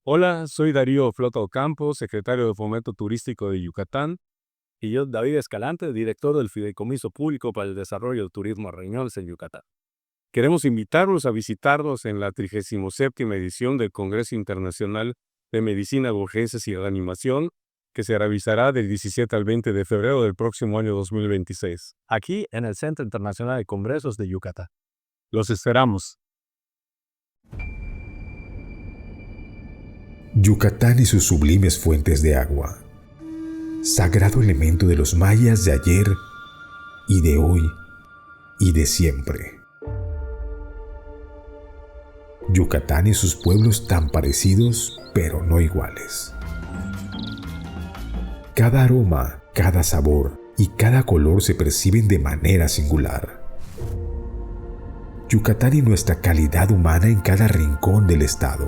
Hola, soy Darío Flota Ocampo, secretario de Fomento Turístico de Yucatán. Y yo, David Escalante, director del Fideicomiso Público para el Desarrollo del Turismo Reñones en Yucatán. Queremos invitarlos a visitarnos en la 37ª edición del Congreso Internacional de Medicina de Urgencias y Reanimación, que se realizará del 17 al 20 de febrero del próximo año 2026, aquí en el Centro Internacional de Congresos de Yucatán. Los esperamos. Yucatán y sus sublimes fuentes de agua, sagrado elemento de los mayas de ayer y de hoy y de siempre. Yucatán y sus pueblos tan parecidos, pero no iguales. Cada aroma, cada sabor y cada color se perciben de manera singular. Yucatán y nuestra calidad humana en cada rincón del estado.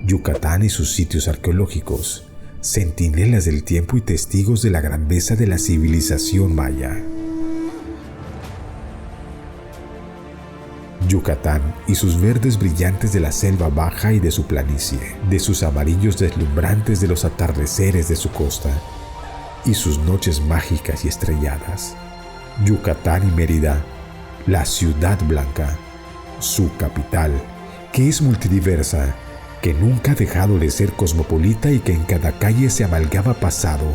Yucatán y sus sitios arqueológicos, centinelas del tiempo y testigos de la grandeza de la civilización maya. Yucatán y sus verdes brillantes de la selva baja y de su planicie, de sus amarillos deslumbrantes de los atardeceres de su costa y sus noches mágicas y estrelladas. Yucatán y Mérida, la ciudad blanca, su capital, que es multidiversa, que nunca ha dejado de ser cosmopolita y que en cada calle se amalgama pasado,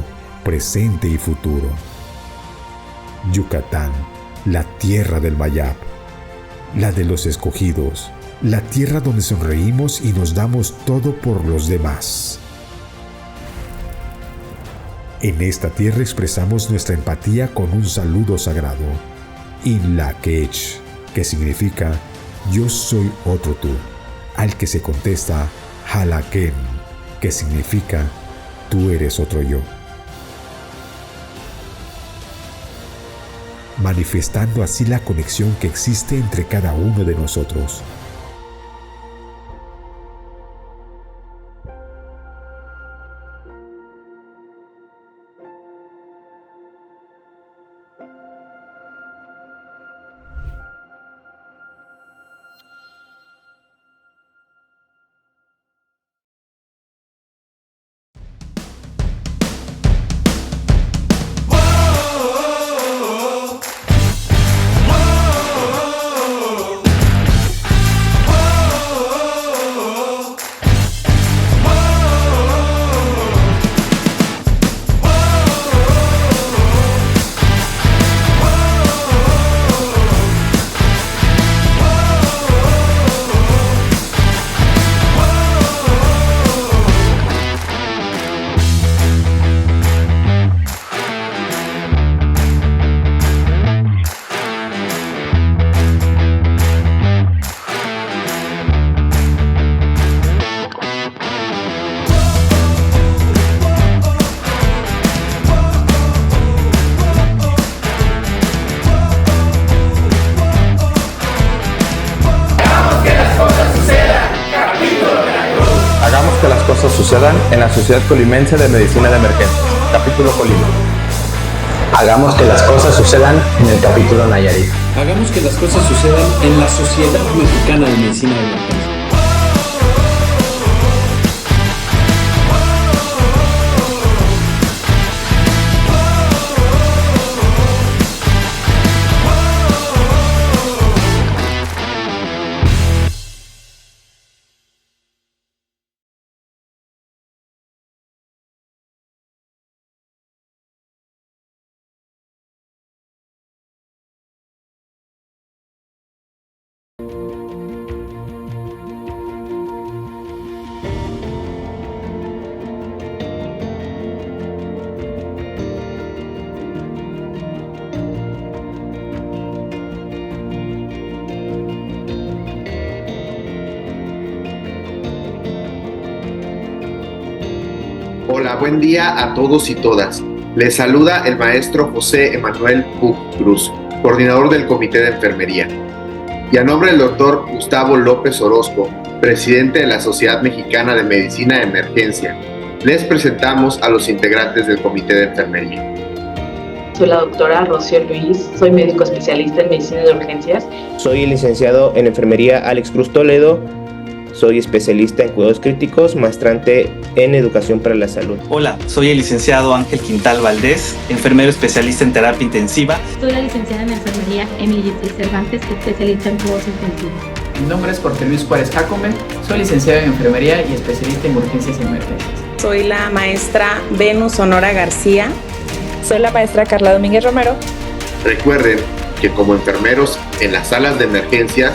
presente y futuro. Yucatán, la tierra del Mayab, la de los escogidos, la tierra donde sonreímos y nos damos todo por los demás. En esta tierra expresamos nuestra empatía con un saludo sagrado, Inlaquech, que significa yo soy otro tú, al que se contesta Halaken, que significa tú eres otro yo. Manifestando así la conexión que existe entre cada uno de nosotros. Hagamos que las cosas sucedan en la Sociedad Colimense de Medicina de Emergencias, capítulo Colima. Hagamos que las cosas sucedan en el capítulo Nayarit. Hagamos que las cosas sucedan en la Sociedad Mexicana de Medicina de Emergencias. Hola, buen día a todos y todas. Les saluda el maestro José Emanuel Puc Cruz, coordinador del Comité de Enfermería. Y a nombre del doctor Gustavo López Orozco, presidente de la Sociedad Mexicana de Medicina de Emergencia, les presentamos a los integrantes del Comité de Enfermería. Soy la doctora Rocío Luis, soy médico especialista en medicina de urgencias. Soy licenciado en enfermería Alex Cruz Toledo. Soy especialista en cuidados críticos, maestrante en educación para la salud. Hola, soy el licenciado Ángel Quintal Valdés, enfermero especialista en terapia intensiva. Soy la licenciada en enfermería Emily Cervantes, especialista en cuidados intensivos. Mi nombre es Jorge Luis Juárez Jacome, soy licenciado en enfermería y especialista en urgencias y emergencias. Soy la maestra Venus Honora García. Soy la maestra Carla Domínguez Romero. Recuerden que como enfermeros en las salas de emergencias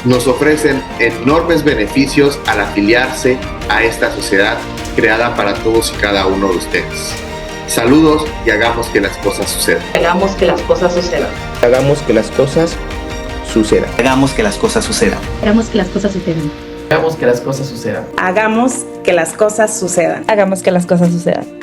nos ofrecen enormes beneficios al afiliarse a esta sociedad creada para todos y cada uno de ustedes. Saludos y hagamos que las cosas sucedan. Hagamos que las cosas sucedan. Hagamos que las cosas sucedan. Hagamos que las cosas sucedan. Hagamos que las cosas sucedan. Hagamos que las cosas sucedan. Hagamos que las cosas sucedan. Hagamos que las cosas sucedan.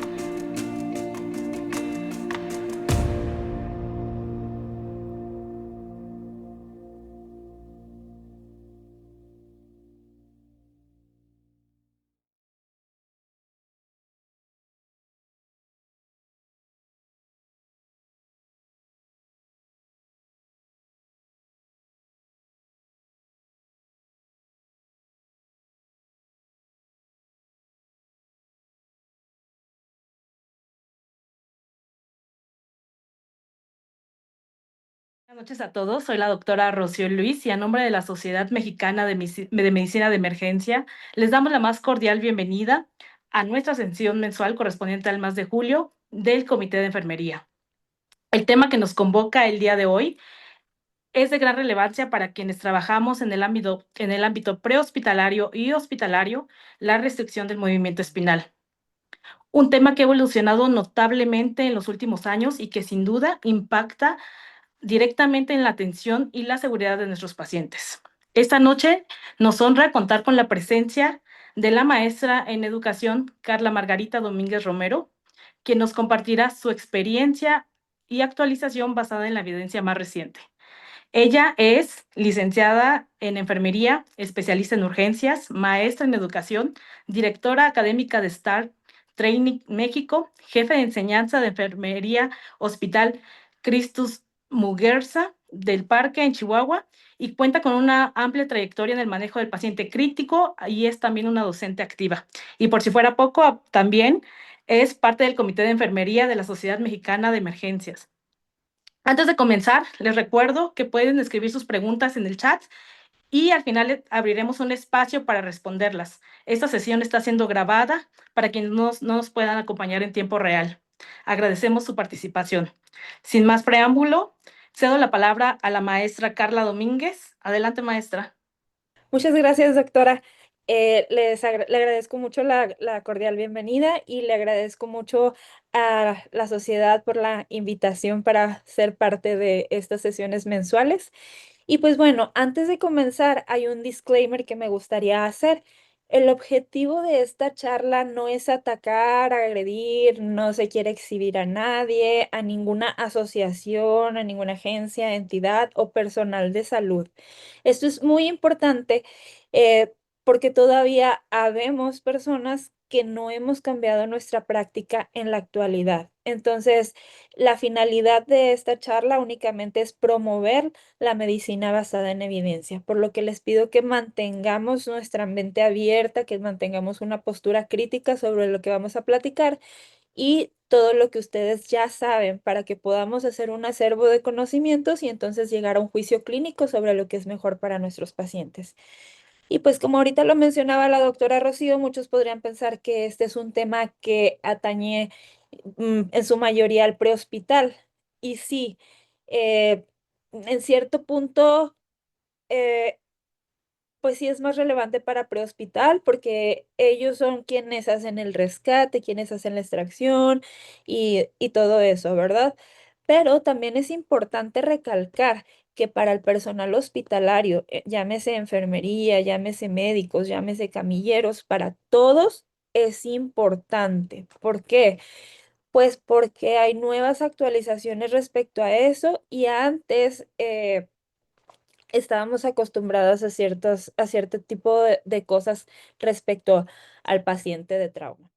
Buenas noches a todos, soy la doctora Rocío Luis y a nombre de la Sociedad Mexicana de Medicina de Emergencia les damos la más cordial bienvenida a nuestra sesión mensual correspondiente al mes de julio del Comité de Enfermería. El tema que nos convoca el día de hoy es de gran relevancia para quienes trabajamos en el ámbito prehospitalario y hospitalario, la restricción del movimiento espinal. Un tema que ha evolucionado notablemente en los últimos años y que sin duda impacta directamente en la atención y la seguridad de nuestros pacientes. Esta noche nos honra contar con la presencia de la maestra en educación Carla Margarita Domínguez Romero, quien nos compartirá su experiencia y actualización basada en la evidencia más reciente. Ella es licenciada en enfermería, especialista en urgencias, maestra en educación, directora académica de STAR Training México, jefe de enseñanza de enfermería Hospital Christus Muguerza del Parque en Chihuahua y cuenta con una amplia trayectoria en el manejo del paciente crítico y es también una docente activa. Y por si fuera poco, también es parte del Comité de Enfermería de la Sociedad Mexicana de Emergencias. Antes de comenzar, les recuerdo que pueden escribir sus preguntas en el chat y al final abriremos un espacio para responderlas. Esta sesión está siendo grabada para quienes no nos puedan acompañar en tiempo real. Agradecemos su participación. Sin más preámbulo, cedo la palabra a la maestra Carla Domínguez. Adelante, maestra. Muchas gracias, doctora. Le agradezco mucho la cordial bienvenida y le agradezco mucho a la sociedad por la invitación para ser parte de estas sesiones mensuales. Y pues bueno, antes de comenzar, hay un disclaimer que me gustaría hacer. El objetivo de esta charla no es atacar, agredir, no se quiere exhibir a nadie, a ninguna asociación, a ninguna agencia, entidad o personal de salud. Esto es muy importante porque todavía habemos personas que no hemos cambiado nuestra práctica en la actualidad. Entonces, la finalidad de esta charla únicamente es promover la medicina basada en evidencia, por lo que les pido que mantengamos nuestra mente abierta, que mantengamos una postura crítica sobre lo que vamos a platicar y todo lo que ustedes ya saben para que podamos hacer un acervo de conocimientos y entonces llegar a un juicio clínico sobre lo que es mejor para nuestros pacientes. Y pues como ahorita lo mencionaba la doctora Rocío, muchos podrían pensar que este es un tema que atañe en su mayoría al prehospital. Y sí, en cierto punto, pues sí es más relevante para prehospital porque ellos son quienes hacen el rescate, quienes hacen la extracción y todo eso, ¿verdad? Pero también es importante recalcar que para el personal hospitalario, llámese enfermería, llámese médicos, llámese camilleros, para todos es importante. ¿Por qué? Pues porque hay nuevas actualizaciones respecto a eso y antes estábamos acostumbrados a cierto tipo de cosas respecto al paciente de trauma.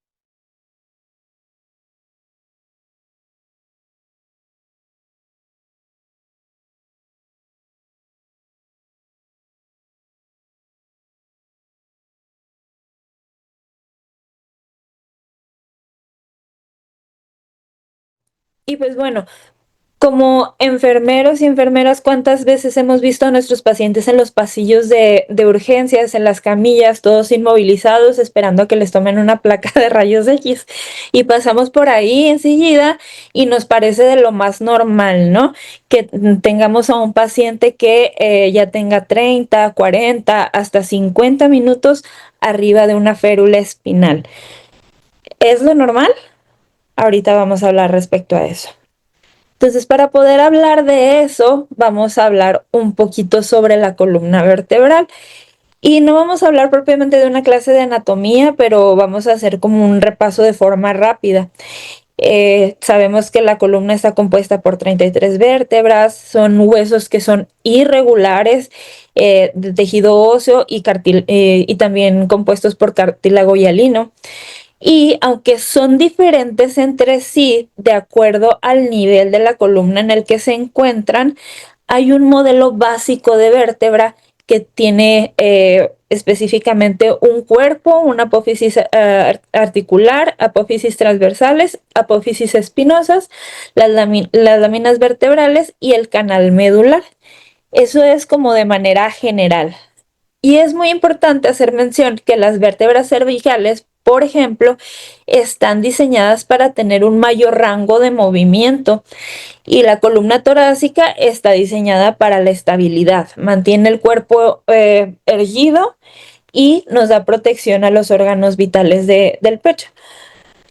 Y pues bueno, como enfermeros y enfermeras, ¿cuántas veces hemos visto a nuestros pacientes en los pasillos de urgencias, en las camillas, todos inmovilizados, esperando a que les tomen una placa de rayos X? Y pasamos por ahí enseguida y nos parece de lo más normal, ¿no? Que tengamos a un paciente que ya tenga 30, 40, hasta 50 minutos arriba de una férula espinal. ¿Es lo normal? Ahorita vamos a hablar respecto a eso. Entonces, para poder hablar de eso, vamos a hablar un poquito sobre la columna vertebral. Y no vamos a hablar propiamente de una clase de anatomía, pero vamos a hacer como un repaso de forma rápida. Sabemos que la columna está compuesta por 33 vértebras, son huesos que son irregulares, de tejido óseo y también compuestos por cartílago hialino. Y aunque son diferentes entre sí, de acuerdo al nivel de la columna en el que se encuentran, hay un modelo básico de vértebra que tiene específicamente un cuerpo, una apófisis articular, apófisis transversales, apófisis espinosas, las láminas vertebrales y el canal medular. Eso es como de manera general. Y es muy importante hacer mención que las vértebras cervicales, por ejemplo, están diseñadas para tener un mayor rango de movimiento y la columna torácica está diseñada para la estabilidad. Mantiene el cuerpo erguido y nos da protección a los órganos vitales del pecho.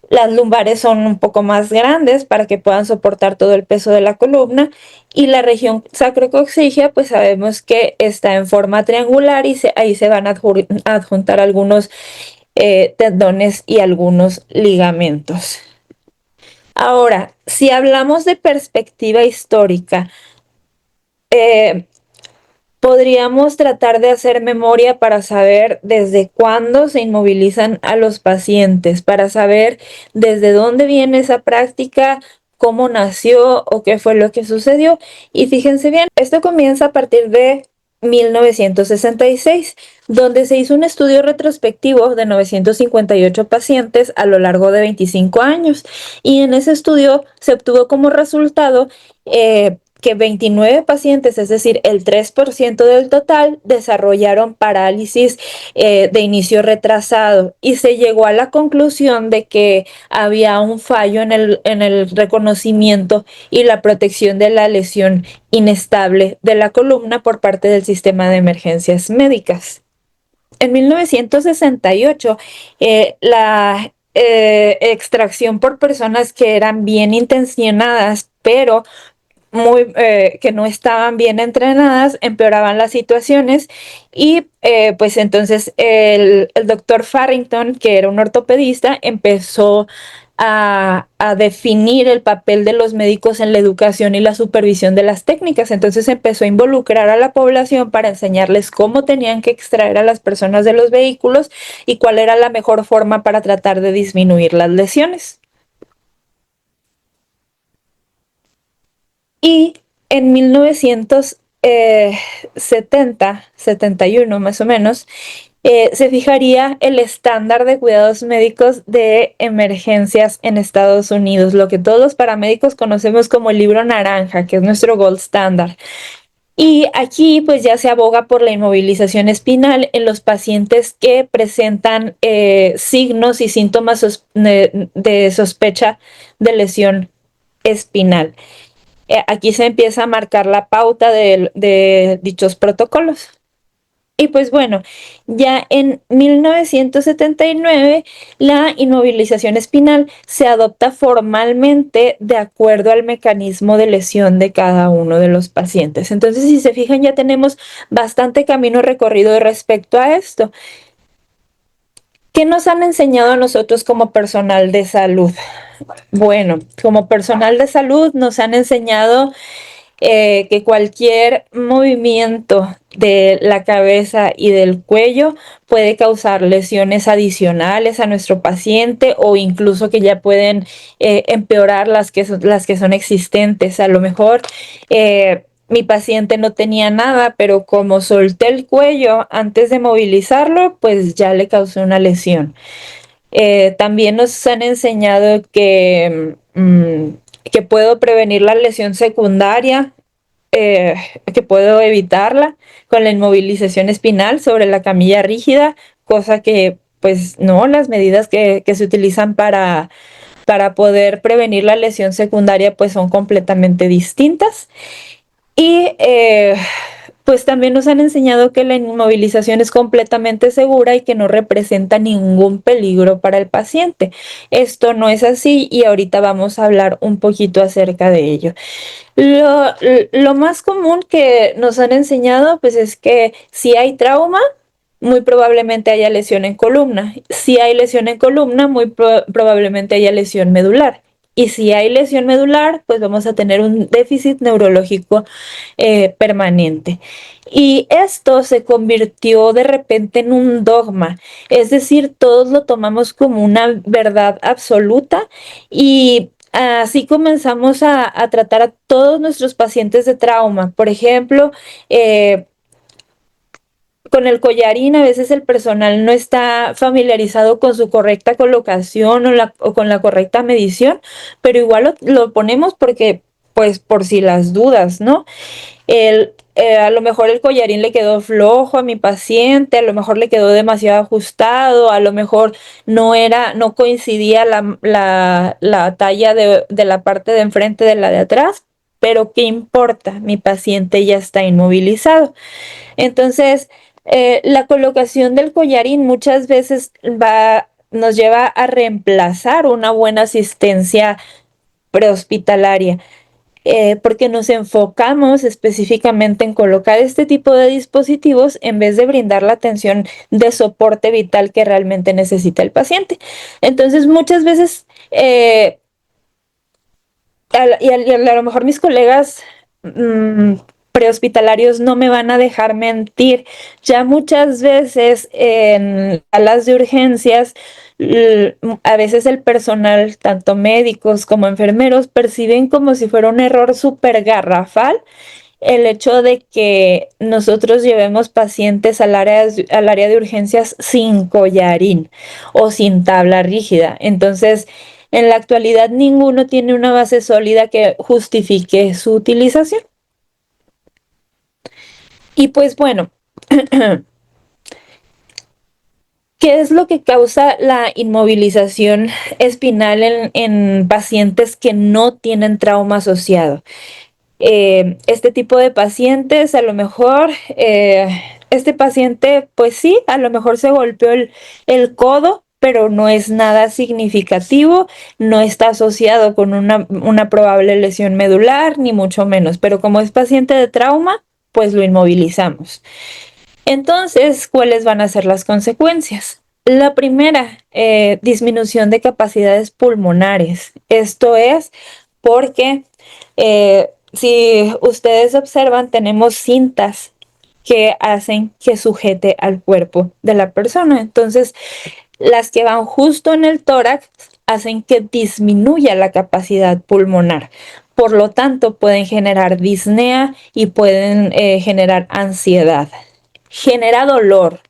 Las lumbares son un poco más grandes para que puedan soportar todo el peso de la columna y la región sacrocoxígea pues sabemos que está en forma triangular y ahí se van a adjuntar algunos tendones y algunos ligamentos. Ahora, si hablamos de perspectiva histórica, podríamos tratar de hacer memoria para saber desde cuándo se inmovilizan a los pacientes, para saber desde dónde viene esa práctica, cómo nació o qué fue lo que sucedió. Y fíjense bien, esto comienza a partir de 1966, donde se hizo un estudio retrospectivo de 958 pacientes a lo largo de 25 años. Y en ese estudio se obtuvo como resultado que 29 pacientes, es decir, el 3% del total, desarrollaron parálisis de inicio retrasado y se llegó a la conclusión de que había un fallo en el reconocimiento y la protección de la lesión inestable de la columna por parte del sistema de emergencias médicas. En 1968, la extracción por personas que eran bien intencionadas, pero que no estaban bien entrenadas, empeoraban las situaciones y pues entonces el doctor Farrington, que era un ortopedista, empezó a definir el papel de los médicos en la educación y la supervisión de las técnicas. Entonces empezó a involucrar a la población para enseñarles cómo tenían que extraer a las personas de los vehículos y cuál era la mejor forma para tratar de disminuir las lesiones. Y en 1971 más o menos, se fijaría el estándar de cuidados médicos de emergencias en Estados Unidos, lo que todos los paramédicos conocemos como el libro naranja, que es nuestro gold standard. Y aquí pues ya se aboga por la inmovilización espinal en los pacientes que presentan signos y síntomas de sospecha de lesión espinal. Aquí se empieza a marcar la pauta de dichos protocolos. Y pues bueno, ya en 1979 la inmovilización espinal se adopta formalmente de acuerdo al mecanismo de lesión de cada uno de los pacientes. Entonces, si se fijan, ya tenemos bastante camino recorrido respecto a esto. ¿Qué nos han enseñado a nosotros como personal de salud? Bueno, como personal de salud nos han enseñado que cualquier movimiento de la cabeza y del cuello puede causar lesiones adicionales a nuestro paciente o incluso que ya pueden empeorar las que son existentes. A lo mejor mi paciente no tenía nada, pero como solté el cuello antes de movilizarlo, pues ya le causó una lesión. También nos han enseñado que puedo prevenir la lesión secundaria, que puedo evitarla con la inmovilización espinal sobre la camilla rígida, cosa que pues no, las medidas que se utilizan para poder prevenir la lesión secundaria pues son completamente distintas. Y pues también nos han enseñado que la inmovilización es completamente segura y que no representa ningún peligro para el paciente. Esto no es así y ahorita vamos a hablar un poquito acerca de ello. Lo más común que nos han enseñado pues es que si hay trauma, muy probablemente haya lesión en columna. Si hay lesión en columna, muy probablemente haya lesión medular. Y si hay lesión medular, pues vamos a tener un déficit neurológico permanente. Y esto se convirtió de repente en un dogma, es decir, todos lo tomamos como una verdad absoluta y así comenzamos a tratar a todos nuestros pacientes de trauma. Por ejemplo, con el collarín a veces el personal no está familiarizado con su correcta colocación o con la correcta medición, pero igual lo ponemos porque, pues, por si las dudas, ¿no? A lo mejor el collarín le quedó flojo a mi paciente, a lo mejor le quedó demasiado ajustado, a lo mejor no coincidía la talla de la parte de enfrente de la de atrás, pero ¿qué importa? Mi paciente ya está inmovilizado. Entonces, la colocación del collarín muchas veces nos lleva a reemplazar una buena asistencia prehospitalaria, porque nos enfocamos específicamente en colocar este tipo de dispositivos en vez de brindar la atención de soporte vital que realmente necesita el paciente. Entonces, muchas veces, a lo mejor mis colegas prehospitalarios no me van a dejar mentir. Ya muchas veces en salas de urgencias, a veces el personal, tanto médicos como enfermeros, perciben como si fuera un error súper garrafal el hecho de que nosotros llevemos pacientes al área de urgencias sin collarín o sin tabla rígida. Entonces, en la actualidad ninguno tiene una base sólida que justifique su utilización. Y pues bueno, ¿qué es lo que causa la inmovilización espinal en pacientes que no tienen trauma asociado? Este tipo de pacientes, a lo mejor, este paciente, pues sí, a lo mejor se golpeó el codo, pero no es nada significativo, no está asociado con una probable lesión medular, ni mucho menos, pero como es paciente de trauma, pues lo inmovilizamos. Entonces, ¿cuáles van a ser las consecuencias? La primera, disminución de capacidades pulmonares. Esto es porque si ustedes observan, tenemos cintas que hacen que sujete al cuerpo de la persona. Entonces, las que van justo en el tórax hacen que disminuya la capacidad pulmonar. Por lo tanto, pueden generar disnea y pueden generar ansiedad. Genera dolor.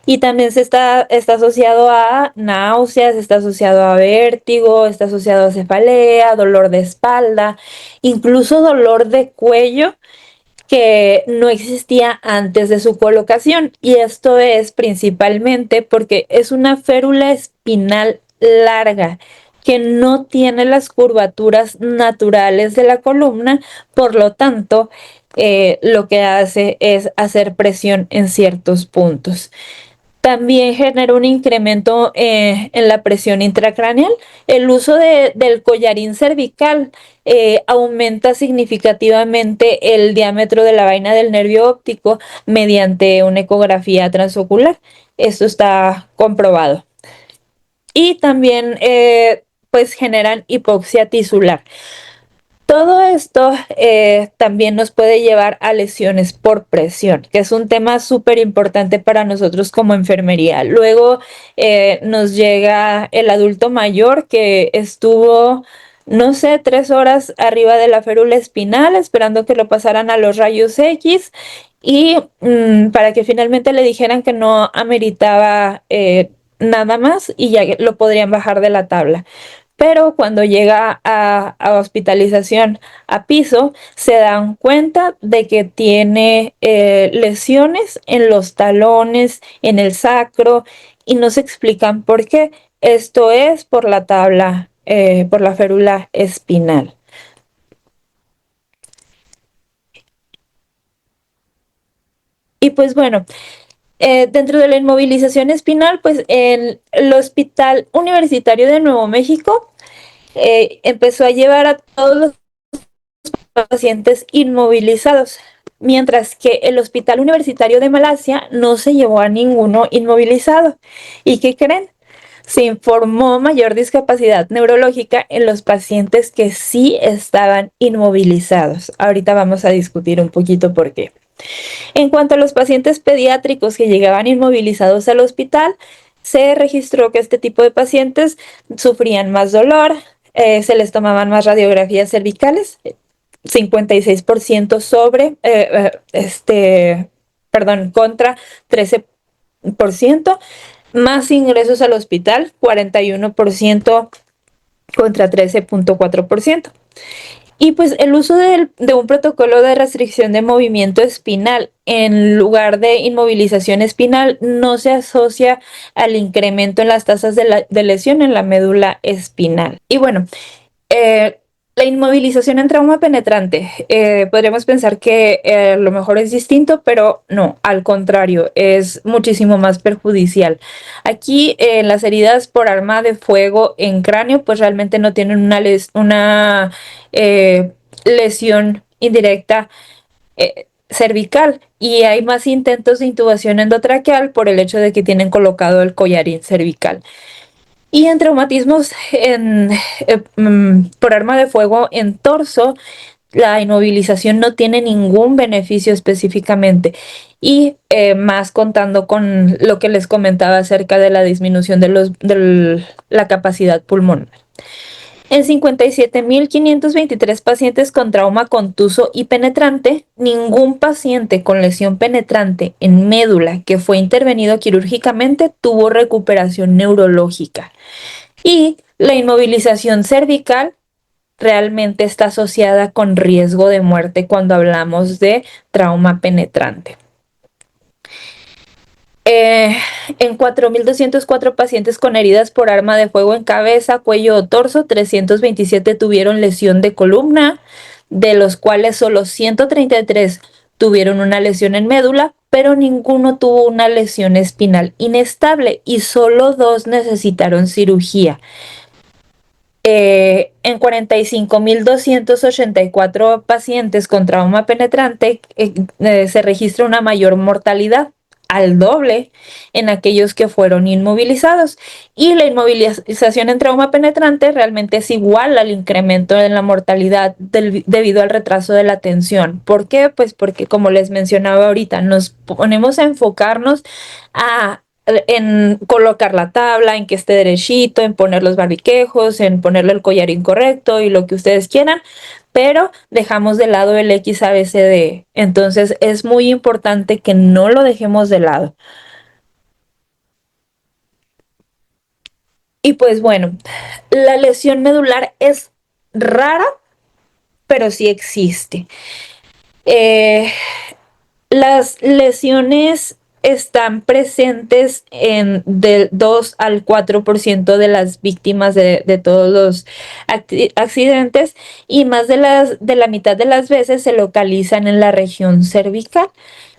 Y también está asociado a náuseas, está asociado a vértigo, está asociado a cefalea, dolor de espalda, incluso dolor de cuello que no existía antes de su colocación. Y esto es principalmente porque es una férula espinal larga que no tiene las curvaturas naturales de la columna, por lo tanto, lo que hace es hacer presión en ciertos puntos. También genera un incremento en la presión intracraneal. El uso del collarín cervical aumenta significativamente el diámetro de la vaina del nervio óptico mediante una ecografía transocular. Esto está comprobado. Y también pues generan hipoxia tisular. Todo esto también nos puede llevar a lesiones por presión, que es un tema súper importante para nosotros como enfermería. Luego nos llega el adulto mayor que estuvo, no sé, 3 horas arriba de la férula espinal esperando que lo pasaran a los rayos X y para que finalmente le dijeran que no ameritaba nada más y ya lo podrían bajar de la tabla. pero cuando llega a hospitalización a piso, se dan cuenta de que tiene lesiones en los talones, en el sacro, y no se explican por qué. Esto es por la por la férula espinal. Y pues bueno, dentro de la inmovilización espinal, pues en el Hospital Universitario de Nuevo México empezó a llevar a todos los pacientes inmovilizados, mientras que el Hospital Universitario de Malasia no se llevó a ninguno inmovilizado. ¿Y qué creen? Se informó mayor discapacidad neurológica en los pacientes que sí estaban inmovilizados. Ahorita vamos a discutir un poquito por qué. En cuanto a los pacientes pediátricos que llegaban inmovilizados al hospital, se registró que este tipo de pacientes sufrían más dolor, se les tomaban más radiografías cervicales, 56% contra 13%, más ingresos al hospital, 41% contra 13.4%. Y pues el uso de un protocolo de restricción de movimiento espinal en lugar de inmovilización espinal no se asocia al incremento en las tasas de lesión en la médula espinal. Y bueno, la inmovilización en trauma penetrante, podríamos pensar que a lo mejor es distinto, pero no, al contrario, es muchísimo más perjudicial. Aquí las heridas por arma de fuego en cráneo, pues realmente no tienen una lesión indirecta cervical, y hay más intentos de intubación endotraqueal por el hecho de que tienen colocado el collarín cervical. Y en traumatismos por arma de fuego en torso, la inmovilización no tiene ningún beneficio específicamente, y más contando con lo que les comentaba acerca de la disminución de la capacidad pulmonar. En 57.523 pacientes con trauma contuso y penetrante, ningún paciente con lesión penetrante en médula que fue intervenido quirúrgicamente tuvo recuperación neurológica. Y la inmovilización cervical realmente está asociada con riesgo de muerte cuando hablamos de trauma penetrante. En 4.204 pacientes con heridas por arma de fuego en cabeza, cuello o torso, 327 tuvieron lesión de columna, de los cuales solo 133 tuvieron una lesión en médula, pero ninguno tuvo una lesión espinal inestable y solo 2 necesitaron cirugía. En 45.284 pacientes con trauma penetrante se registra una mayor mortalidad, al doble en aquellos que fueron inmovilizados, y la inmovilización en trauma penetrante realmente es igual al incremento en la mortalidad debido al retraso de la atención. ¿Por qué? Pues porque, como les mencionaba ahorita, nos ponemos a enfocarnos en colocar la tabla, en que esté derechito, en poner los barbiquejos, en ponerle el collar incorrecto y lo que ustedes quieran, pero dejamos de lado el XABCD. Entonces es muy importante que no lo dejemos de lado. Y pues bueno, la lesión medular es rara, pero sí existe. Las lesiones están presentes en del 2 al 4% de las víctimas de todos los accidentes, y más de la mitad de las veces se localizan en la región cervical.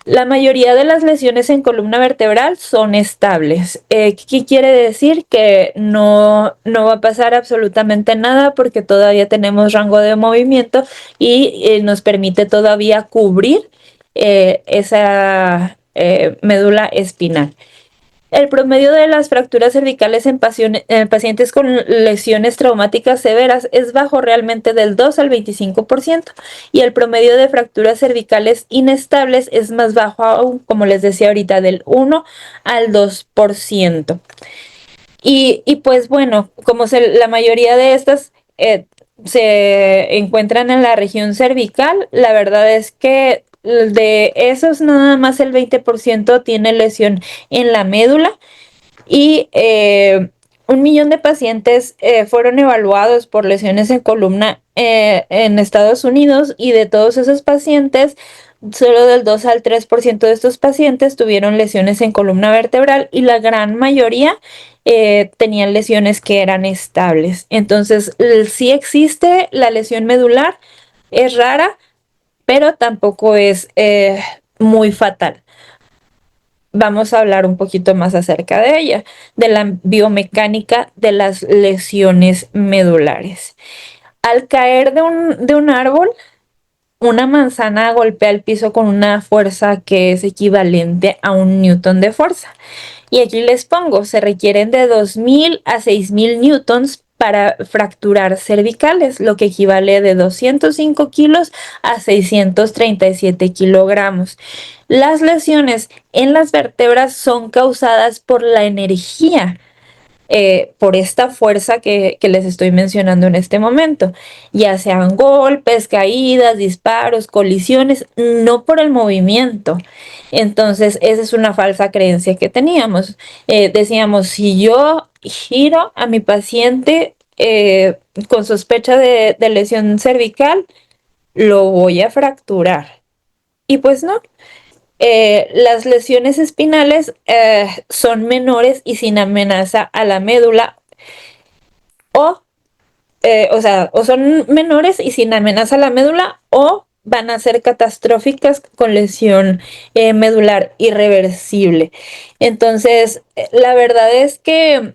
La mayoría de las lesiones en columna vertebral son estables. ¿Qué quiere decir? Que no va a pasar absolutamente nada porque todavía tenemos rango de movimiento y nos permite todavía cubrir esa médula espinal. El promedio de las fracturas cervicales en pacientes con lesiones traumáticas severas es bajo, realmente del 2 al 25%, y el promedio de fracturas cervicales inestables es más bajo aún, como les decía ahorita, del 1 al 2%. Y pues bueno, como la mayoría de estas se encuentran en la región cervical, la verdad es que de esos nada más el 20% tiene lesión en la médula, y 1 millón de pacientes fueron evaluados por lesiones en columna en Estados Unidos, y de todos esos pacientes, solo del 2 al 3% de estos pacientes tuvieron lesiones en columna vertebral, y la gran mayoría tenían lesiones que eran estables. Entonces, sí existe la lesión medular, es rara, pero tampoco es muy fatal. Vamos a hablar un poquito más acerca de ella, de la biomecánica de las lesiones medulares. Al caer de un árbol, una manzana golpea el piso con una fuerza que es equivalente a 1 newton de fuerza. Y aquí les pongo, se requieren de 2.000 a 6.000 newtons para fracturar cervicales, lo que equivale de 205 kilos a 637 kilogramos. Las lesiones en las vértebras son causadas por la energía, por esta fuerza que les estoy mencionando en este momento, ya sean golpes, caídas, disparos, colisiones, no por el movimiento. Entonces, esa es una falsa creencia que teníamos. Decíamos, si yo giro a mi paciente con sospecha de lesión cervical, lo voy a fracturar. Y pues no. Las lesiones espinales son menores y sin amenaza a la médula, o son menores y sin amenaza a la médula, o van a ser catastróficas con lesión medular irreversible. Entonces, la verdad es que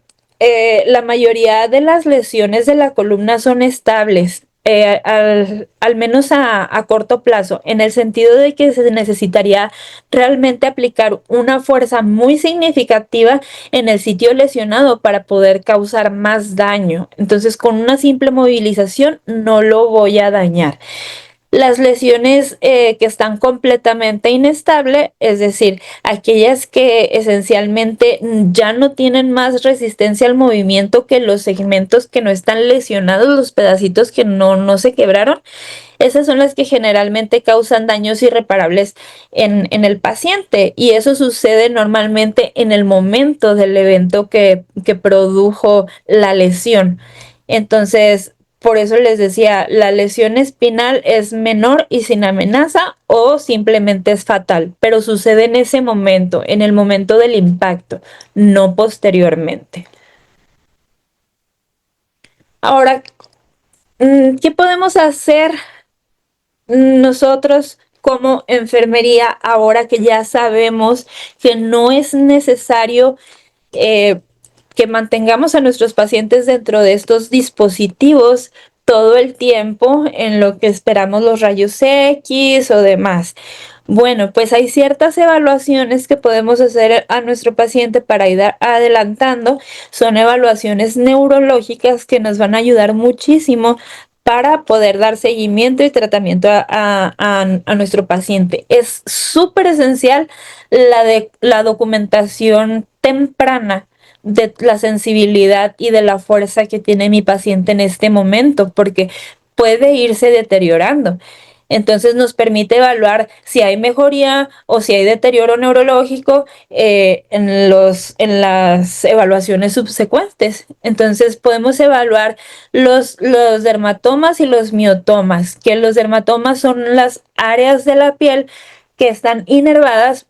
la mayoría de las lesiones de la columna son estables. Al menos a corto plazo, en el sentido de que se necesitaría realmente aplicar una fuerza muy significativa en el sitio lesionado para poder causar más daño. Entonces, con una simple movilización no lo voy a dañar. Las lesiones que están completamente inestables, es decir, aquellas que esencialmente ya no tienen más resistencia al movimiento que los segmentos que no están lesionados, los pedacitos que no se quebraron, esas son las que generalmente causan daños irreparables en el paciente, y eso sucede normalmente en el momento del evento que produjo la lesión. Entonces, por eso les decía, la lesión espinal es menor y sin amenaza, o simplemente es fatal, pero sucede en ese momento, en el momento del impacto, no posteriormente. Ahora, ¿qué podemos hacer nosotros como enfermería ahora que ya sabemos que no es necesario que mantengamos a nuestros pacientes dentro de estos dispositivos todo el tiempo en lo que esperamos los rayos X o demás? Bueno, pues hay ciertas evaluaciones que podemos hacer a nuestro paciente para ir adelantando. Son evaluaciones neurológicas que nos van a ayudar muchísimo para poder dar seguimiento y tratamiento a nuestro paciente. Es súper esencial la documentación temprana de la sensibilidad y de la fuerza que tiene mi paciente en este momento, porque puede irse deteriorando. Entonces nos permite evaluar si hay mejoría o si hay deterioro neurológico en las evaluaciones subsecuentes. Entonces podemos evaluar los dermatomas y los miotomas, que los dermatomas son las áreas de la piel que están inervadas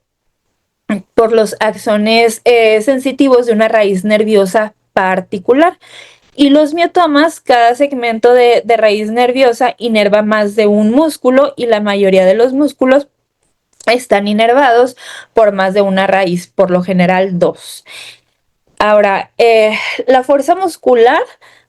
por los axones sensitivos de una raíz nerviosa particular. Y los miotomas, cada segmento de raíz nerviosa inerva más de un músculo, y la mayoría de los músculos están inervados por más de una raíz, por lo general 2. Ahora, la fuerza muscular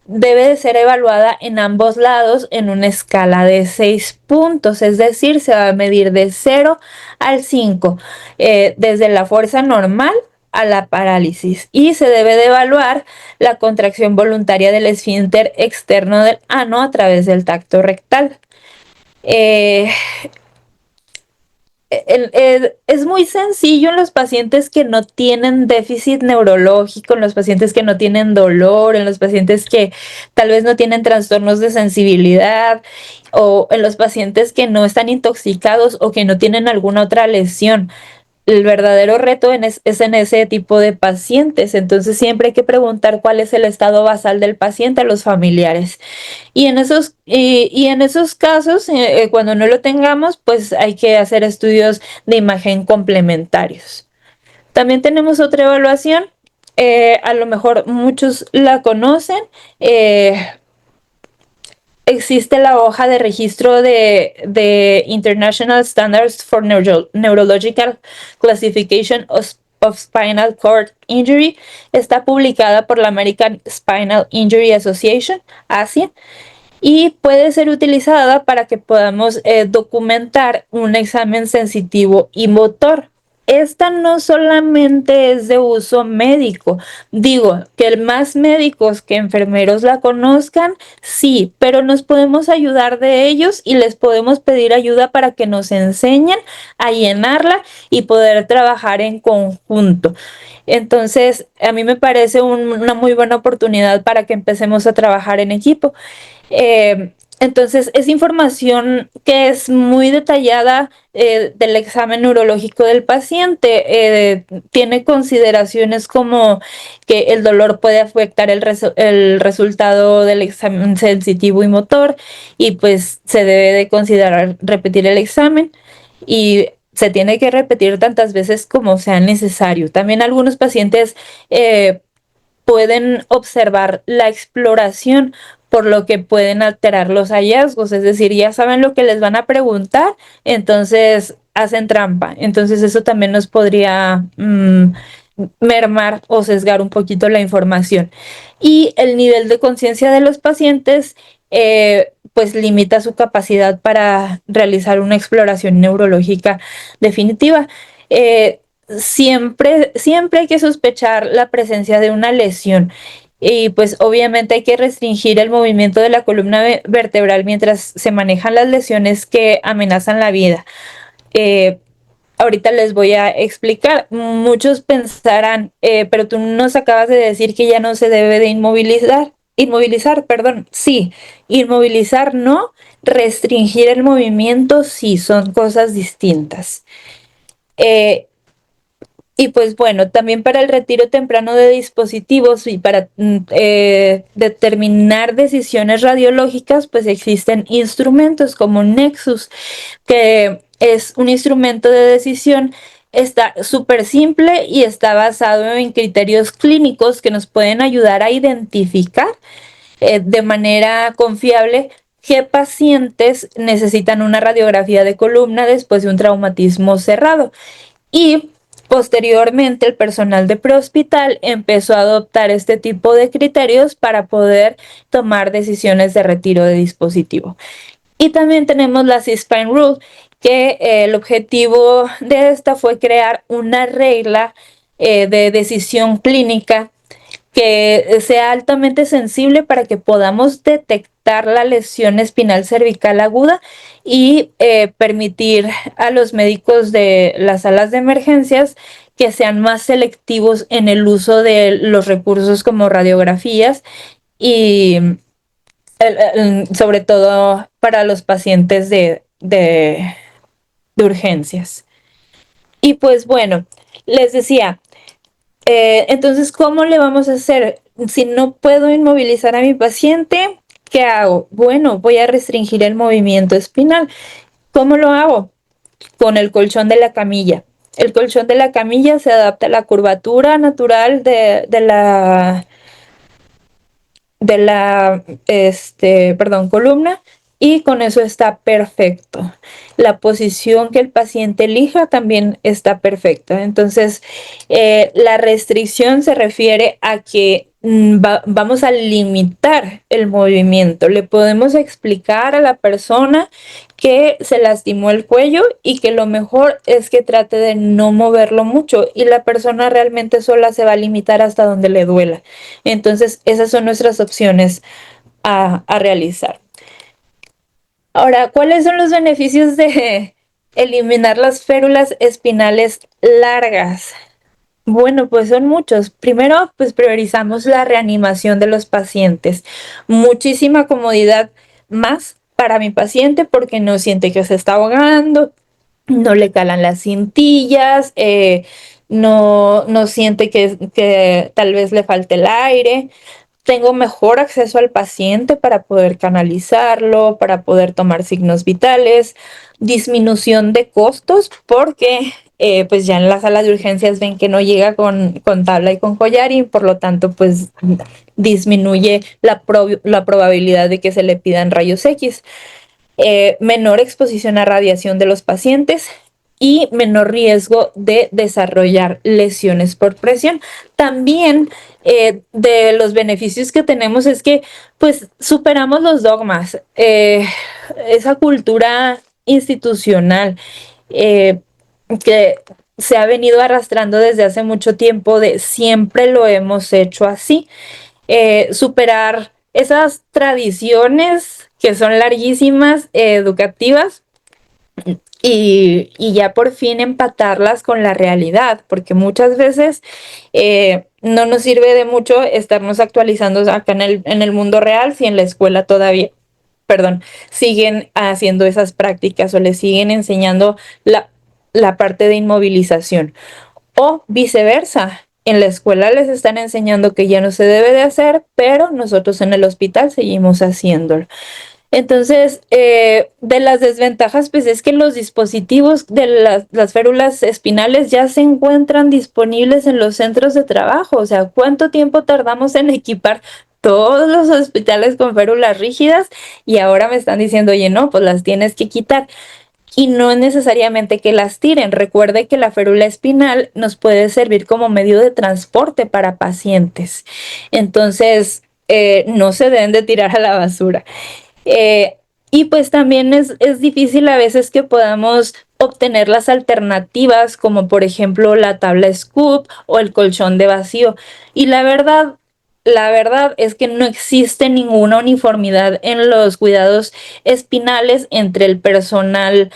debe de ser evaluada en ambos lados en una escala de 6 puntos, es decir, se va a medir de 0 al 5, desde la fuerza normal a la parálisis, y se debe de evaluar la contracción voluntaria del esfínter externo del ano a través del tacto rectal. Es muy sencillo en los pacientes que no tienen déficit neurológico, en los pacientes que no tienen dolor, en los pacientes que tal vez no tienen trastornos de sensibilidad, o en los pacientes que no están intoxicados o que no tienen alguna otra lesión. el verdadero reto es en ese tipo de pacientes. Entonces siempre hay que preguntar cuál es el estado basal del paciente a los familiares. Y en esos casos, cuando no lo tengamos, pues hay que hacer estudios de imagen complementarios. También tenemos otra evaluación, a lo mejor muchos la conocen. Existe la hoja de registro de International Standards for Neurological Classification of Spinal Cord Injury. Está publicada por la American Spinal Injury Association, ASIA, y puede ser utilizada para que podamos documentar un examen sensitivo y motor. Esta no solamente es de uso médico, digo, que más médicos que enfermeros la conozcan, sí, pero nos podemos ayudar de ellos y les podemos pedir ayuda para que nos enseñen a llenarla y poder trabajar en conjunto. Entonces, a mí me parece una muy buena oportunidad para que empecemos a trabajar en equipo. Entonces, es información que es muy detallada del examen neurológico del paciente. Tiene consideraciones como que el dolor puede afectar el resultado del examen sensitivo y motor, y pues se debe de considerar repetir el examen, y se tiene que repetir tantas veces como sea necesario. También algunos pacientes pueden observar la exploración, por lo que pueden alterar los hallazgos, es decir, ya saben lo que les van a preguntar, entonces hacen trampa. Entonces eso también nos podría mermar o sesgar un poquito la información. Y el nivel de conciencia de los pacientes pues limita su capacidad para realizar una exploración neurológica definitiva. Siempre hay que sospechar la presencia de una lesión. Y pues obviamente hay que restringir el movimiento de la columna vertebral mientras se manejan las lesiones que amenazan la vida. Ahorita les voy a explicar. Muchos pensarán, pero tú nos acabas de decir que ya no se debe de inmovilizar, perdón. Sí, inmovilizar no, restringir el movimiento sí, son cosas distintas. Y pues bueno, también para el retiro temprano de dispositivos y para determinar decisiones radiológicas, pues existen instrumentos como Nexus, que es un instrumento de decisión. Está súper simple y está basado en criterios clínicos que nos pueden ayudar a identificar de manera confiable qué pacientes necesitan una radiografía de columna después de un traumatismo cerrado. Y posteriormente, el personal de prehospital empezó a adoptar este tipo de criterios para poder tomar decisiones de retiro de dispositivo. Y también tenemos la C-Spine Rule, que el objetivo de esta fue crear una regla de decisión clínica que sea altamente sensible para que podamos detectar la lesión espinal cervical aguda y permitir a los médicos de las salas de emergencias que sean más selectivos en el uso de los recursos como radiografías y sobre todo para los pacientes de urgencias. Y pues bueno, les decía, entonces, ¿cómo le vamos a hacer? Si no puedo inmovilizar a mi paciente, ¿qué hago? Bueno, voy a restringir el movimiento espinal. ¿Cómo lo hago? Con el colchón de la camilla. El colchón de la camilla se adapta a la curvatura natural de la columna, y con eso está perfecto. La posición que el paciente elija también está perfecta. Entonces, la restricción se refiere a que vamos a limitar el movimiento. Le podemos explicar a la persona que se lastimó el cuello y que lo mejor es que trate de no moverlo mucho, y la persona realmente sola se va a limitar hasta donde le duela. Entonces, esas son nuestras opciones a realizar. Ahora, ¿cuáles son los beneficios de eliminar las férulas espinales largas? Bueno, pues son muchos. Primero, pues priorizamos la reanimación de los pacientes. Muchísima comodidad más para mi paciente porque no siente que se está ahogando, no le calan las cintillas, no siente que tal vez le falte el aire. Tengo mejor acceso al paciente para poder canalizarlo, para poder tomar signos vitales, disminución de costos, porque pues ya en las salas de urgencias ven que no llega con tabla y con collar y por lo tanto pues disminuye la probabilidad de que se le pidan rayos X. Menor exposición a radiación de los pacientes y menor riesgo de desarrollar lesiones por presión. También de los beneficios que tenemos es que pues superamos los dogmas, esa cultura institucional que se ha venido arrastrando desde hace mucho tiempo de siempre lo hemos hecho así. Superar esas tradiciones que son larguísimas, educativas, y ya por fin empatarlas con la realidad, porque muchas veces no nos sirve de mucho estarnos actualizando acá en el mundo real si en la escuela todavía, perdón, siguen haciendo esas prácticas o les siguen enseñando la parte de inmovilización. O viceversa, en la escuela les están enseñando que ya no se debe de hacer, pero nosotros en el hospital seguimos haciéndolo. Entonces, de las desventajas, pues es que los dispositivos de las férulas espinales ya se encuentran disponibles en los centros de trabajo. O sea, ¿cuánto tiempo tardamos en equipar todos los hospitales con férulas rígidas? Y ahora me están diciendo, oye, no, pues las tienes que quitar. Y no es necesariamente que las tiren. Recuerde que la férula espinal nos puede servir como medio de transporte para pacientes. Entonces, no se deben de tirar a la basura. Y pues también es difícil a veces que podamos obtener las alternativas, como por ejemplo la tabla scoop o el colchón de vacío. Y la verdad es que no existe ninguna uniformidad en los cuidados espinales entre el personal.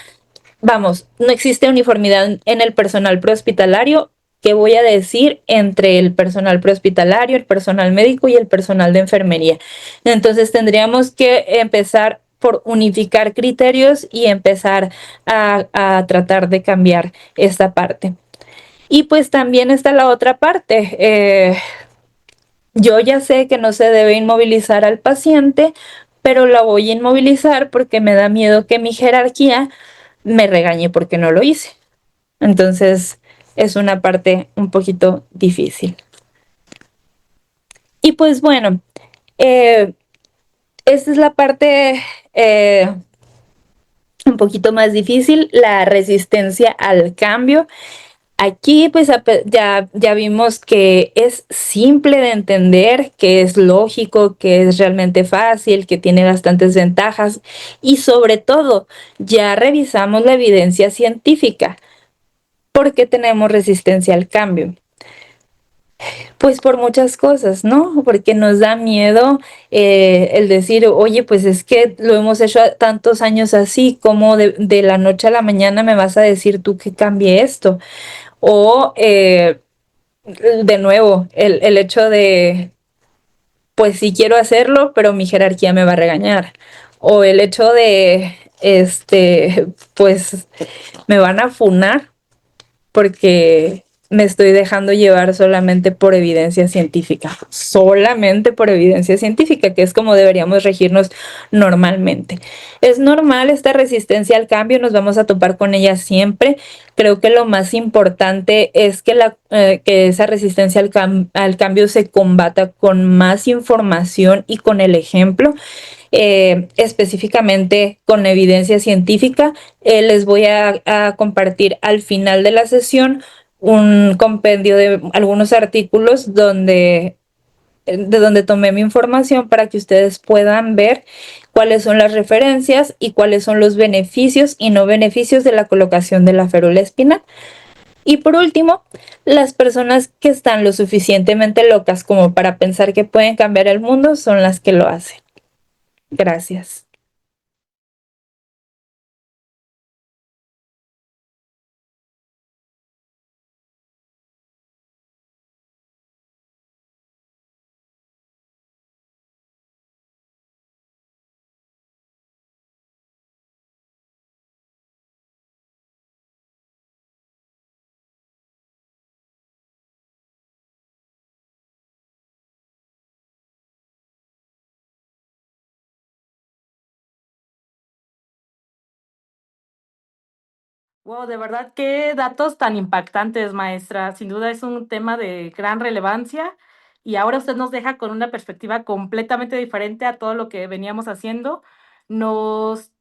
Vamos, no existe uniformidad en el personal prehospitalario. ¿Qué voy a decir? Entre el personal prehospitalario, el personal médico y el personal de enfermería. Entonces tendríamos que empezar por unificar criterios y empezar a tratar de cambiar esta parte. Y pues también está la otra parte. Yo ya sé que no se debe inmovilizar al paciente, pero la voy a inmovilizar porque me da miedo que mi jerarquía me regañe porque no lo hice. Entonces es una parte un poquito difícil. Y pues bueno, esta es la parte un poquito más difícil, la resistencia al cambio. Aquí pues ya vimos que es simple de entender, que es lógico, que es realmente fácil, que tiene bastantes ventajas y sobre todo ya revisamos la evidencia científica. ¿Por qué tenemos resistencia al cambio? Pues por muchas cosas, ¿no? Porque nos da miedo el decir, oye, pues es que lo hemos hecho tantos años así, ¿cómo de la noche a la mañana me vas a decir tú que cambie esto? O de nuevo, el hecho de, pues sí quiero hacerlo, pero mi jerarquía me va a regañar. O el hecho de, pues me van a funar porque me estoy dejando llevar solamente por evidencia científica, solamente por evidencia científica, que es como deberíamos regirnos normalmente. Es normal esta resistencia al cambio, nos vamos a topar con ella siempre. Creo que lo más importante es que esa resistencia al cambio se combata con más información y con el ejemplo. Específicamente con evidencia científica. Les voy a compartir al final de la sesión un compendio de algunos artículos de donde tomé mi información para que ustedes puedan ver cuáles son las referencias y cuáles son los beneficios y no beneficios de la colocación de la férula espinal. Y por último, las personas que están lo suficientemente locas como para pensar que pueden cambiar el mundo son las que lo hacen. Gracias. Wow, de verdad, qué datos tan impactantes, maestra. Sin duda es un tema de gran relevancia y ahora usted nos deja con una perspectiva completamente diferente a todo lo que veníamos haciendo. Nos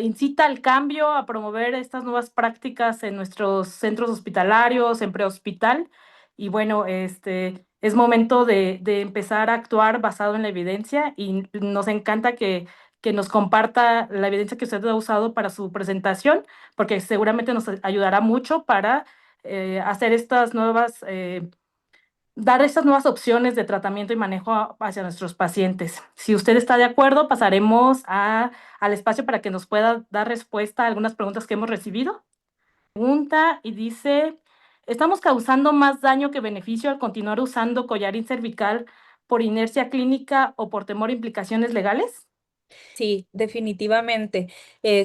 incita al cambio, a promover estas nuevas prácticas en nuestros centros hospitalarios, en prehospital. Y bueno, es momento de empezar a actuar basado en la evidencia y nos encanta que nos comparta la evidencia que usted ha usado para su presentación porque seguramente nos ayudará mucho para hacer estas nuevas, dar estas nuevas opciones de tratamiento y manejo hacia nuestros pacientes. Si usted está de acuerdo, pasaremos al espacio para que nos pueda dar respuesta a algunas preguntas que hemos recibido. Pregunta y dice, ¿estamos causando más daño que beneficio al continuar usando collarín cervical por inercia clínica o por temor a implicaciones legales? Sí, definitivamente.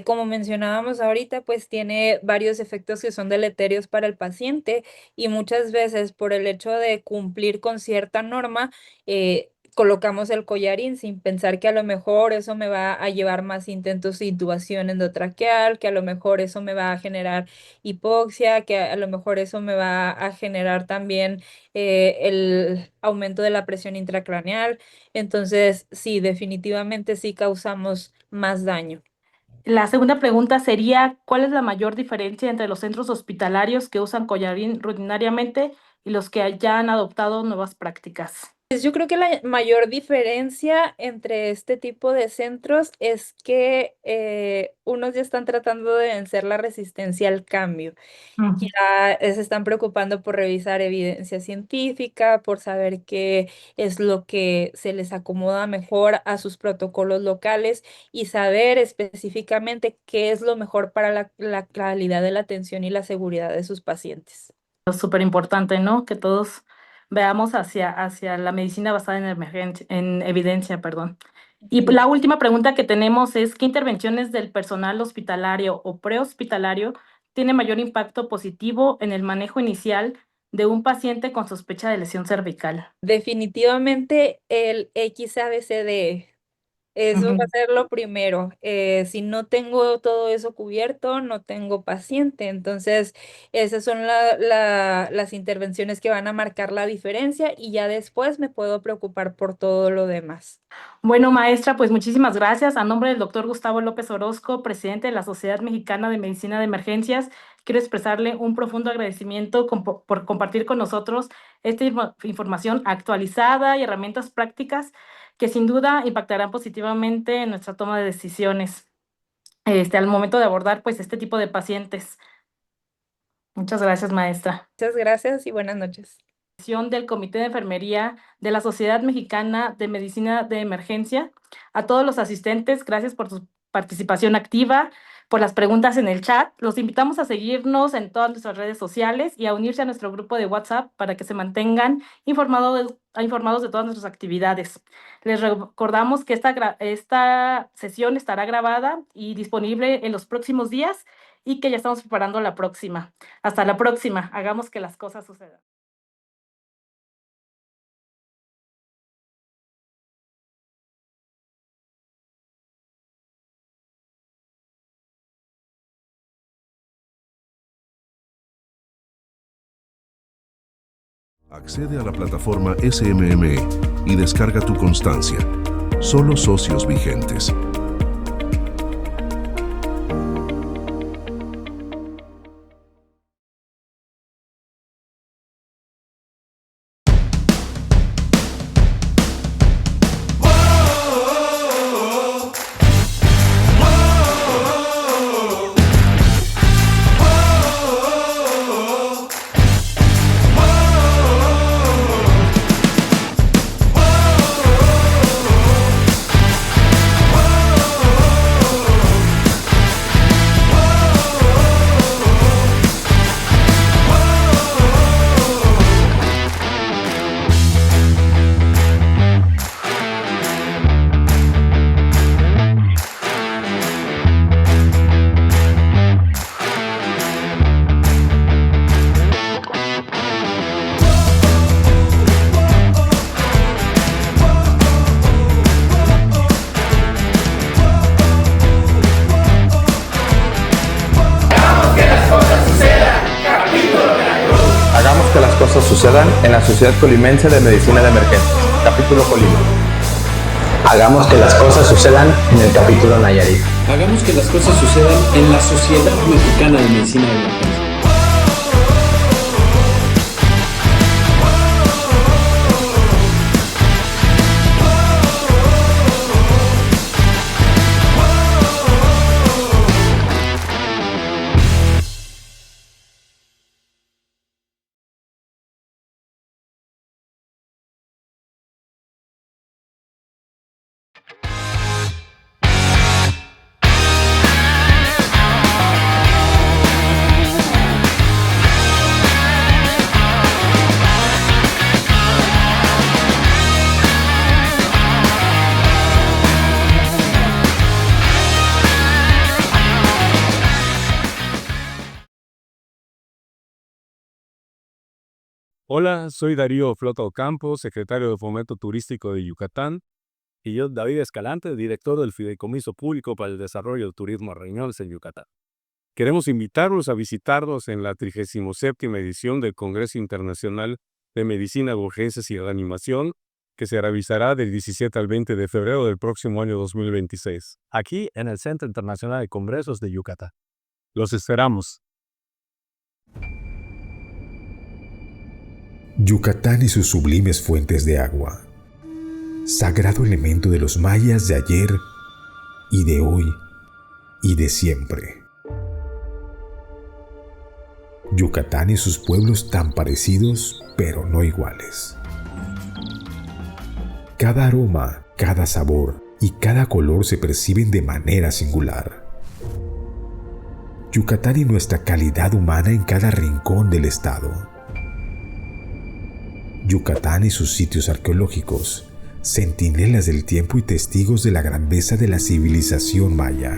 Como mencionábamos ahorita, pues tiene varios efectos que son deleterios para el paciente y muchas veces por el hecho de cumplir con cierta norma, colocamos el collarín sin pensar que a lo mejor eso me va a llevar más intentos de intubación endotraqueal, que a lo mejor eso me va a generar hipoxia, que a lo mejor eso me va a generar también el aumento de la presión intracraneal. Entonces, sí, definitivamente sí causamos más daño. La segunda pregunta sería, ¿cuál es la mayor diferencia entre los centros hospitalarios que usan collarín rutinariamente y los que ya han adoptado nuevas prácticas? Pues yo creo que la mayor diferencia entre este tipo de centros es que unos ya están tratando de vencer la resistencia al cambio. Ya se están preocupando por revisar evidencia científica, por saber qué es lo que se les acomoda mejor a sus protocolos locales y saber específicamente qué es lo mejor para la calidad de la atención y la seguridad de sus pacientes. Es súper importante, ¿no? Que todos veamos hacia la medicina basada en evidencia, perdón. Y la última pregunta que tenemos es, ¿qué intervenciones del personal hospitalario o prehospitalario tiene mayor impacto positivo en el manejo inicial de un paciente con sospecha de lesión cervical? Definitivamente el XABCD. Eso va a ser lo primero. Si no tengo todo eso cubierto, no tengo paciente. Entonces, esas son las intervenciones que van a marcar la diferencia y ya después me puedo preocupar por todo lo demás. Bueno, maestra, pues muchísimas gracias. A nombre del doctor Gustavo López Orozco, presidente de la Sociedad Mexicana de Medicina de Emergencias, quiero expresarle un profundo agradecimiento por compartir con nosotros esta información actualizada y herramientas prácticas que sin duda impactarán positivamente en nuestra toma de decisiones al momento de abordar pues este tipo de pacientes. Muchas gracias, maestra. Muchas gracias y buenas noches. Del Comité de Enfermería de la Sociedad Mexicana de Medicina de Emergencia. A todos los asistentes, gracias por su participación activa, por las preguntas en el chat. Los invitamos a seguirnos en todas nuestras redes sociales y a unirse a nuestro grupo de WhatsApp para que se mantengan informados de todas nuestras actividades. Les recordamos que esta sesión estará grabada y disponible en los próximos días y que ya estamos preparando la próxima. Hasta la próxima. Hagamos que las cosas sucedan. Accede a la plataforma SMME y descarga tu constancia. Solo socios vigentes. cosas sucedan en la Sociedad Colimense de Medicina de Emergencias. Capítulo Colima. Hagamos que las cosas sucedan en el capítulo Nayarit. Hagamos que las cosas sucedan en la Sociedad Mexicana de Medicina de Emergencia. Hola, soy Darío Flota Ocampo, secretario de Fomento Turístico de Yucatán, y yo, David Escalante, director del Fideicomiso Público para el Desarrollo del Turismo Arreñoles en Yucatán. Queremos invitarlos a visitarnos en la 37ª edición del Congreso Internacional de Medicina de Urgencias y Reanimación, que se realizará del 17 al 20 de febrero del próximo año 2026, aquí en el Centro Internacional de Congresos de Yucatán. Los esperamos. Yucatán y sus sublimes fuentes de agua, sagrado elemento de los mayas de ayer y de hoy y de siempre. Yucatán y sus pueblos tan parecidos, pero no iguales. Cada aroma, cada sabor y cada color se perciben de manera singular. Yucatán y nuestra calidad humana en cada rincón del estado. Yucatán y sus sitios arqueológicos, centinelas del tiempo y testigos de la grandeza de la civilización maya.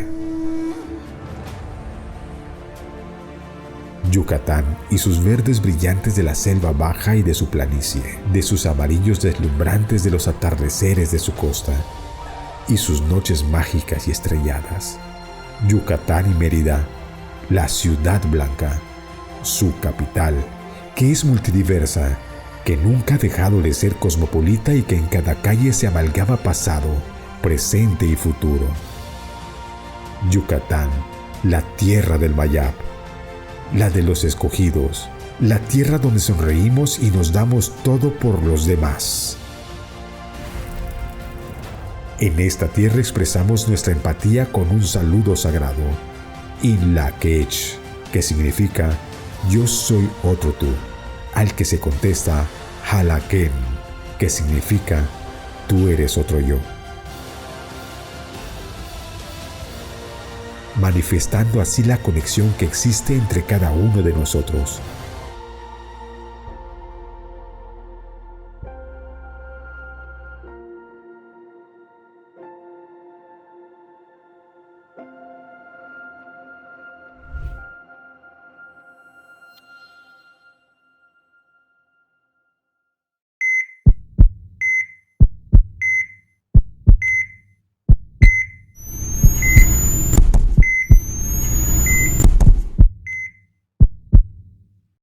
Yucatán y sus verdes brillantes de la selva baja y de su planicie, de sus amarillos deslumbrantes de los atardeceres de su costa, y sus noches mágicas y estrelladas. Yucatán y Mérida, la ciudad blanca, su capital, que es multidiversa, que nunca ha dejado de ser cosmopolita y que en cada calle se amalgama pasado, presente y futuro. Yucatán, la tierra del Mayab, la de los escogidos, la tierra donde sonreímos y nos damos todo por los demás. En esta tierra expresamos nuestra empatía con un saludo sagrado, Inlaquech, que significa yo soy otro tú, al que se contesta Halaken, que significa tú eres otro yo. Manifestando así la conexión que existe entre cada uno de nosotros.